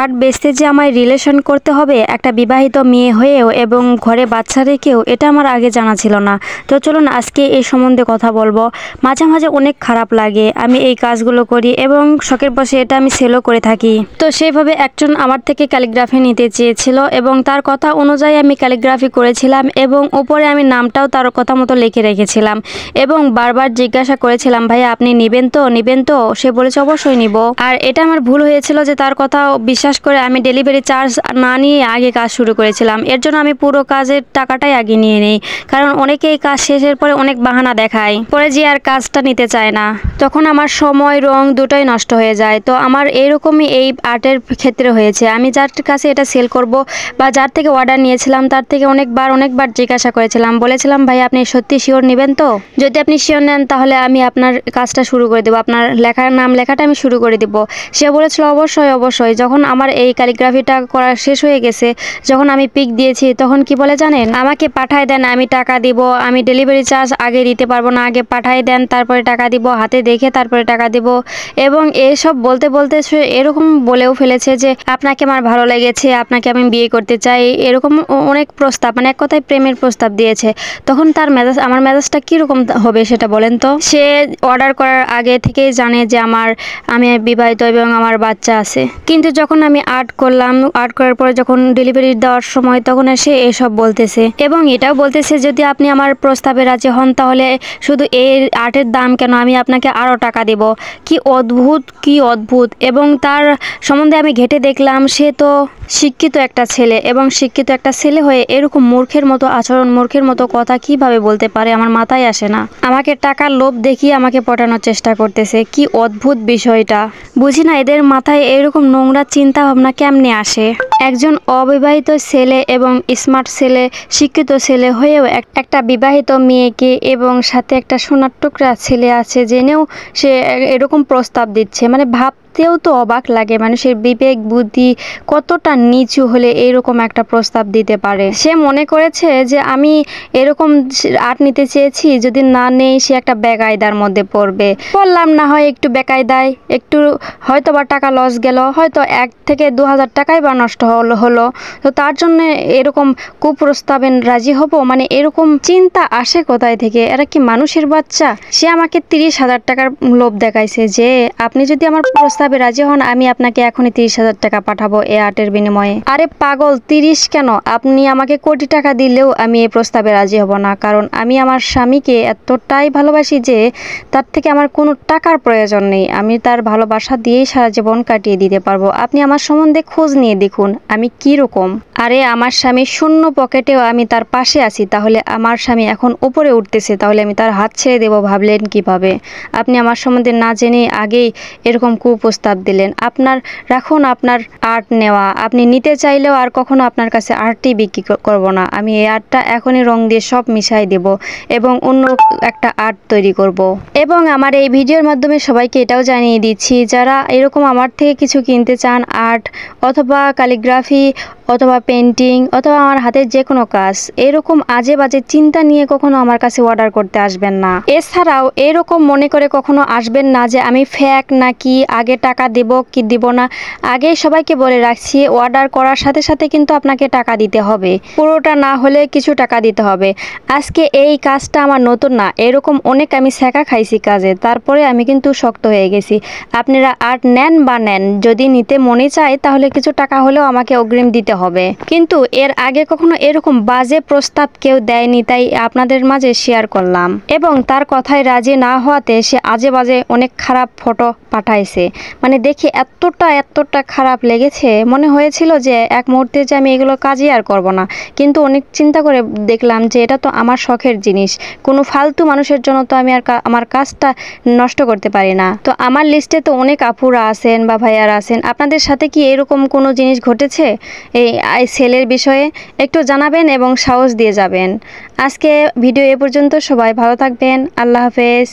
Art বেচতে যে আমায় রিলেশন করতে হবে একটা বিবাহিত মেয়ে হয়েও এবং ঘরে বাচ্চা রেখেও, এটা আমার আগে জানা ছিল না। তো চলুন আজকে এই সম্বন্ধে কথা বলবো। মাঝে মাঝে অনেক খারাপ লাগে আমি এই কাজগুলো করি এবং শখের বসে এটা আমি সেলও করে থাকি। তো সেইভাবে একজন আমার থেকে ক্যালিগ্রাফি নিতে চেয়েছিল এবং তার কথা অনুযায়ী আমি ক্যালিগ্রাফি করেছিলাম এবং উপরে আমি নামটাও তার কথা মতো লিখে রেখেছিলাম এবং বারবার জিজ্ঞাসা করেছিলাম, ভাইয়া আপনি নেবেন তো? সে বলেছে অবশ্যই নিব। আর এটা আমার ভুল হয়েছিল যে তার কথা বিশ্বাস করে আমি ডেলিভারি চার্জ না নিয়ে আগে কাজ শুরু করেছিলাম। এর জন্য আমি পুরো কাজের টাকাটাই আগে নিয়ে নিই, কারণ অনেকেই কাজ শেষের পরে অনেক বাহানা দেখায়, পরে যে আর কাজটা নিতে চায় না, তখন আমার সময় রং দুটোই নষ্ট হয়ে যায়। তো আমার এইরকমই এই আর্টের ক্ষেত্রে হয়েছে। আমি যার কাছে এটা সেল করব বা যার থেকে অর্ডার নিয়েছিলাম তার থেকে অনেকবার জিজ্ঞাসা করেছিলাম, বলেছিলাম ভাই আপনি সত্যি শিওর নেবেন তো? যদি আপনি শিওর নেন তাহলে আমি আপনার কাজটা শুরু করে দেবো, আপনার নাম লেখাটা আমি শুরু করে দেবো। সে বলেছিল অবশ্যই। যখন আমার এই ক্যালিগ্রাফিটা করা শেষ হয়ে গেছে, যখন আমি পিক দিয়েছি, তখন কি বলে জানেন, আমাকে পাঠায় দেন, আমি টাকা দিব, আমি ডেলিভারি চার্জ আগে দিতে পারবো না, আগে পাঠায় দেন তারপরে টাকা দিব, হাতে দেখে তারপরে টাকা দিব। এবং এইসব বলতে সে এরকম বলেও ফেলেছে যে আপনাকে আমার ভালো লেগেছে, আপনাকে আমি বিয়ে করতে চাই, এরকম অনেক প্রস্তাব, মানে এক কথায় প্রেমের প্রস্তাব দিয়েছে। তখন তার আমার মেজাজটা কীরকম হবে সেটা বলেন তো? সে অর্ডার করার আগে থেকেই জানে যে আমি বিবাহিত এবং আমার বাচ্চা আছে। কিন্তু যখন আমি আর্ট করার পরে যখন ডেলিভারি দেওয়ার সময়, তখন সে এসব বলতেছে এবং এটাও বলতেছে যদি আপনি আমার প্রস্তাবে রাজি হন তাহলে শুধু এই আর্টের দাম কেন, আমি আপনাকে আরও টাকা দেব। কি অদ্ভুত। এবং তার সম্বন্ধে আমি ঘেঁটে দেখলাম সে তো শিক্ষিত একটা ছেলে, এবং শিক্ষিত একটা ছেলে হয়ে এরকম মূর্খের মতো আচরণ, মূর্খের মতো কথা কিভাবে বলতে পারে আমার মাথায় আসে না। আমাকে টাকার লোভ দেখিয়ে আমাকে পটানোর চেষ্টা করতেছে। কি অদ্ভুত বিষয়টা, বুঝি না এদের মাথায় এরকম নোংরা চিন্তা ভাবনা কেমনে আসে। একজন অবিবাহিত ছেলে এবং স্মার্ট ছেলে, শিক্ষিত ছেলে হয়েও একটা বিবাহিত মেয়েকে এবং সাথে একটা সোনার টুকরা ছেলে আছে জেনেও সে এরকম প্রস্তাব দিচ্ছে, মানে ভাবতেও তো অবাক লাগে মানুষের বিবেক বুদ্ধি কতটা নিচু হলে এরকম একটা প্রস্তাব দিতে পারে। সে মনে করেছে যে আমি এরকম আর্ট নিতে চেয়েছি, যদি না নেই সে একটা বেকায়দার মধ্যে পড়বে। বললাম না হয় একটু বেকায়দায়, একটু হয়তো বা টাকা লস গেল, হয়তো 1 থেকে 2,000 টাকাই বা নষ্ট হলো, তো তার জন্য এরকম কুপ্রস্তাবে রাজি হব? মানে এরকম চিন্তা আসে কোথায় থেকে? এরা কি মানুষের বাচ্চা? সে আমাকে 30,000 টাকার লোভ দেখাইছে যে আপনি যদি আমার প্রস্তাবে রাজি হন আমি আপনাকে এখনই 30,000 টাকা পাঠাবো এই আর্টের বিনিময়ে। আরে পাগল, 30 কেন, আপনি আমাকে কোটি টাকা দিলেও আমি এই প্রস্তাবে রাজি হব না, কারণ আমি আমার স্বামীকে এতটাই ভালোবাসি যে তার থেকে আমার কোনো টাকার প্রয়োজন নেই। আমি তার ভালোবাসা দিয়েই সারা জীবন কাটিয়ে দিতে পারবো। আপনি আমার সম্বন্ধে খোঁজ নিয়ে দেখুন আমি কি রকম। আরে আমার স্বামী শূন্য পকেটেও আমি তার পাশে আছি, তাহলে আমার স্বামী এখন উপরে উঠতেছে, তাহলে আমি তার হাত ছেড়ে দেবো ভাবলেন কিভাবে? আপনি আমার সম্বন্ধে না জেনে আগেই এরকম কুপ্রস্তাব দিলেন। রাখুন আপনার আর্ট নেওয়া, আপনি নিতে চাইলেও আর কখনো আপনার কাছে আর্টই বিক্রি করব না। আমি এই আর্টটা এখনই রং দিয়ে সব মিশাই দেব এবং অন্য একটা আর্ট তৈরি করব। এবং আমার এই ভিডিওর মাধ্যমে সবাইকে এটাও জানিয়ে দিচ্ছি, যারা এরকম আমার থেকে কিছু কিনতে চান, আর্ট অথবা ক্যালিগ্রাফি অথবা পেন্টিং অথবা আমার হাতের যে কোনো কাজ, এরকম আজে বাজে চিন্তা নিয়ে কখনো আমার কাছে অর্ডার করতে আসবেন না। এছাড়াও এরকম মনে করে কখনো আসবেন না যে আমি ফেক নাকি, আগে টাকা দেব কি দিব না। আগেই সবাইকে বলে রাখছি, অর্ডার করার সাথে সাথে কিন্তু আপনাকে টাকা দিতে হবে, পুরোটা না হলে কিছু টাকা দিতে হবে। আজকে এই কাজটা আমার নতুন না, এরকম অনেক আমি ছেঁকা খাইছি কাজে, তারপরে আমি কিন্তু শক্ত হয়ে গেছি। আপনারা আর্ট নেন বা নেন, যদি নিতে মনে চায় তাহলে কিছু টাকা হলেও আমাকে অগ্রিম দিতে হবে। কিন্তু এর আগে কখনো এরকম বাজে প্রস্তাব কেউ দেয়নি, তাই আপনাদের মাঝে শেয়ার করলাম। এবং তার কথায় রাজি না হওয়াতে সে আজে বাজে অনেক খারাপ ফটো পাঠাইছে, মানে দেখে এতটা খারাপ লেগেছে, মনে হয়েছিল যে এক মুহূর্তে যে আমি এগুলো কাজই আর করব না। কিন্তু অনেক চিন্তা করে দেখলাম যে এটা তো আমার শখের জিনিস, কোনো ফালতু মানুষের জন্য তো আমি আর আমার কাজটা নষ্ট করতে পারি না। তো আমার লিস্টে তো অনেক আপুরা আছেন বা ভাইয়ারা আছেন, আপনাদের সাথে কি এরকম কোনো জিনিস ঘটেছে এই সেলের বিষয়ে? একটু জানাবেন এবং সাহস দিয়ে যাবেন। আজকে ভিডিও এ পর্যন্ত, সবাই ভালো থাকবেন, আল্লাহ হাফেজ।